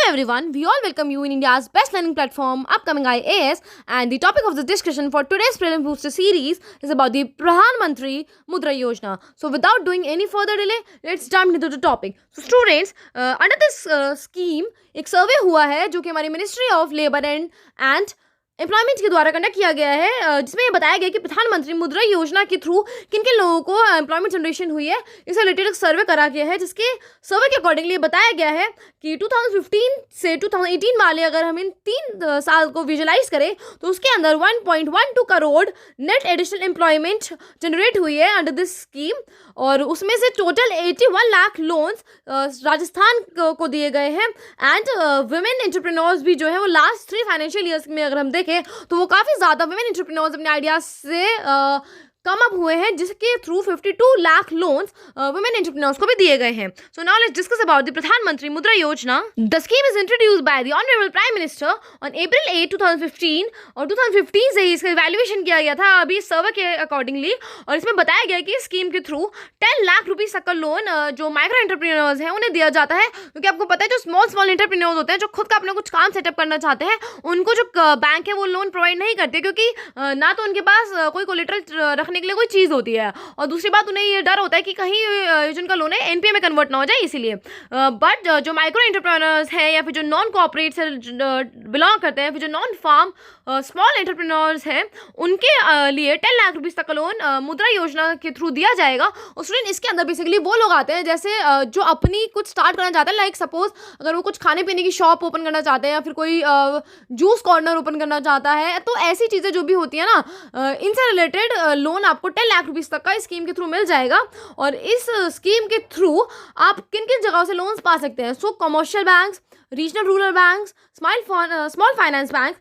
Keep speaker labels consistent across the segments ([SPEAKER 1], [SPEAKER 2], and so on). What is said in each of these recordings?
[SPEAKER 1] everyone, we all welcome you in India's best learning platform, Upcoming IAS, and the topic of the discussion for today's Prelim Booster series is about the Pradhan Mantri Mudra Yojana. So without doing any further delay, let's jump into the topic. So students, under this scheme, एक सर्वे हुआ है जो कि हमारी ministry of labour and employment के द्वारा conduct किया गया है, जिसमें ये बताया गया कि प्रधानमंत्री मुद्रा योजना के थ्रू किन किन लोगों को एम्प्लॉयमेंट जनरेशन हुई है, इससे रिलेटेड एक सर्वे करा गया है, जिसके सर्वे के अकॉर्डिंगली बताया गया है कि 2015 से 2018 वाले अगर हम इन 3 साल को विजुलाइज करें तो उसके अंदर 1.12 crore net additional employment generate हुई है अंडर दिस स्कीम, और उसमें से टोटल 81 लाख लोन्स राजस्थान को दिए गए हैं। एंड वुमेन एंटरप्रेन्योर्स भी जो है वो लास्ट 3 फाइनेंशियल ईयर्स में अगर हम देखें तो वो काफ़ी ज़्यादा वुमेन एंटरप्रेन्योर्स अपने आइडियाज से कम अप हुए हैं, जिसके through 52 lakh loans women entrepreneurs को भी दिए गए हैं। So now let's discuss about the प्रधानमंत्री मुद्रा योजना। The scheme is introduced by the honourable prime minister on April 8, 2015, और 2015 से ही इसका इवैल्यूएशन किया गया था अभी सर्वे के अकॉर्डिंगली, और इसमें बताया गया कि इस स्कीम के थ्रू 10 लाख रुपीज़ तक का लोन जो माइक्रो एंटरप्रेन्योर्स हैं उन्हें दिया जाता है, क्योंकि आपको पता है जो स्मॉल एंटरप्रेन्योर्स होते हैं जो खुद का अपने कुछ काम सेटअप करना चाहते हैं, उनको जो बैंक है वो लोन प्रोवाइड नहीं करते, क्योंकि ना तो उनके पास कोई कोलेटरल रखने के लिए कोई चीज़ होती है, और दूसरी बात उन्हें ये डर होता है कि कहीं जिनका लोन है एनपीए में कन्वर्ट ना हो जाए, इसीलिए। बट जो माइक्रो एंटरप्रेन्योर्स हैं या फिर जो नॉन कोऑपरेट से बिलोंग करते हैं, फिर जो नॉन फार्म स्मॉल एंटरप्रेन्योर्स हैं, उनके लिए 10 लाख रुपीज़ तक का लोन मुद्रा योजना के थ्रू दिया जाएगा। और स्टूडेंट इसके अंदर बेसिकली वो लोग आते हैं जैसे जो अपनी कुछ स्टार्ट करना चाहते हैं, लाइक सपोज अगर वो कुछ खाने पीने की शॉप ओपन करना चाहते हैं या फिर कोई जूस कॉर्नर ओपन करना चाहता है, तो ऐसी चीज़ें जो भी होती है ना, इनसे रिलेटेड लोन आपको 10 लाख रुपीज़ तक का स्कीम के थ्रू मिल जाएगा। और इस स्कीम के थ्रू आप किन किन जगहों से लोन्स पा सकते हैं? सो commercial banks, regional rural banks, small finance bank,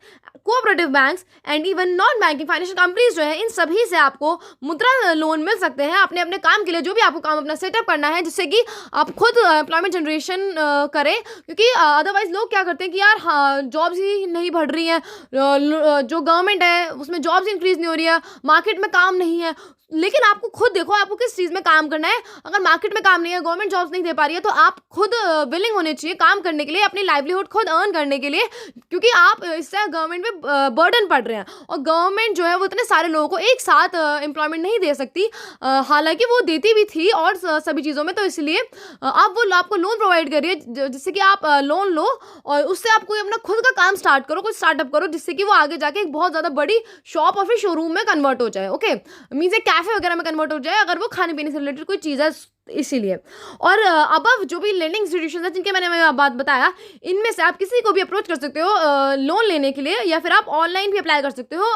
[SPEAKER 1] cooperative banks and even non banking financial companies जो है, इन सभी से आपको मुद्रा लोन मिल सकते हैं अपने अपने काम के लिए, जो भी आपको काम अपना सेटअप करना है, जिससे कि आप खुद एम्प्लॉयमेंट जनरेशन करें। क्योंकि अदरवाइज लोग क्या करते हैं कि यार हाँ जॉब्स ही नहीं बढ़ रही हैं, जो गवर्नमेंट है उसमें जॉब्स इंक्रीज नहीं हो रही है, मार्केट में काम नहीं है, लेकिन आपको खुद देखो आपको किस चीज़ में काम करना है। अगर मार्केट में काम नहीं है, गवर्नमेंट जॉब्स नहीं दे पा रही है, तो आप खुद विलिंग होने चाहिए काम करने के लिए, अपनी लाइवलीहुड खुद अर्न करने के लिए, क्योंकि आप इससे गवर्नमेंट पे बर्डन पड़ रहे हैं, और गवर्नमेंट जो है वो इतने सारे लोगों को एक साथ एम्प्लॉयमेंट नहीं दे सकती, हालांकि वो देती भी थी और सभी चीज़ों में। तो इसलिए आप वो आपको लोन प्रोवाइड करिए, जिससे कि आप लोन लो और उससे आप कोई अपना खुद का काम स्टार्ट करो, कुछ स्टार्टअप करो, जिससे कि वो आगे जाके एक बहुत ज़्यादा बड़ी शॉप और फिर शोरूम में कन्वर्ट हो जाए। ओके, मीन्स एक कैफे वगैरह में कन्वर्ट हो जाए अगर वो खाने पीने से रिलेटेड कोई चीज़ है, इसीलिए। और अब जो भी लेंडिंग इंस्टीट्यूशन है जिनके मैंने बात बताया, इनमें से आप किसी को भी अप्रोच कर सकते हो लोन लेने के लिए, या फिर आप ऑनलाइन भी अप्लाई कर सकते हो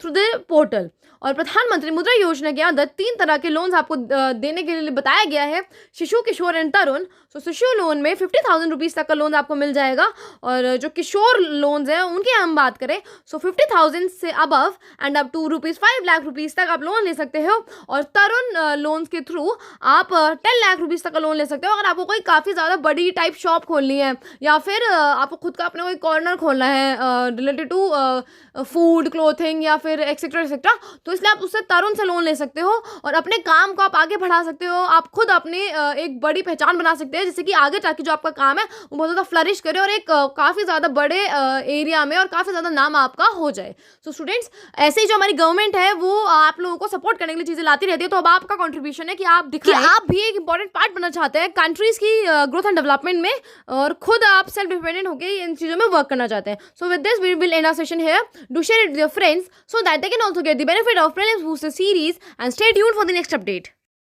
[SPEAKER 1] थ्रू द पोर्टल। और प्रधानमंत्री मुद्रा योजना के अंदर 3 तरह के लोन्स आपको देने के लिए बताया गया है, शिशु, किशोर एंड तरुण। सो शिशु लोन में 50,000 रुपीज़ तक का लोन आपको मिल जाएगा, और जो किशोर लोन्स हैं उनकी हम बात करें सो 50,000 से above and up to 5 lakh rupees तक आप लोन ले सकते हो। और तरुण लोन्स के थ्रू आप 10 लाख रुपीज़ तक का लोन ले सकते हो, अगर आपको कोई काफ़ी ज़्यादा बड़ी टाइप शॉप खोलनी है, या फिर आपको खुद का अपना कोई कॉर्नर खोलना है रिलेटेड टू फूड, क्लोथिंग या फिर एक्सेट्रा एक्सेट्रा, तो इसलिए आप उससे तरुण से लोन ले सकते हो और अपने काम को आप आगे बढ़ा सकते हो। आप खुद अपनी एक बड़ी पहचान बना सकते हैं, जिससे कि आगे जाके जो आपका काम है वो बहुत ज़्यादा फ्लरिश करे और एक काफ़ी ज़्यादा बड़े एरिया में और काफ़ी ज़्यादा नाम आपका हो जाए। सो स्टूडेंट्स, ऐसे ही जो हमारी गवर्नमेंट है वो आप लोगों को सपोर्ट करने के लिए चीज़ें लाती रहती है, तो अब आपका कॉन्ट्रीब्यूशन है कि आप दिखाएं कि आप भी एक इंपॉर्टेंट पार्ट बनना चाहते हैं कंट्रीज़ की ग्रोथ एंड डेवलपमेंट में, और खुद आप सेल्फ डिपेंडेंट होकर इन चीज़ों में वर्क करना चाहते हैं। So with this we will end our session here. Do share it with your friends so that they can also get the benefit of Prelims Booster series, and stay tuned for the next update.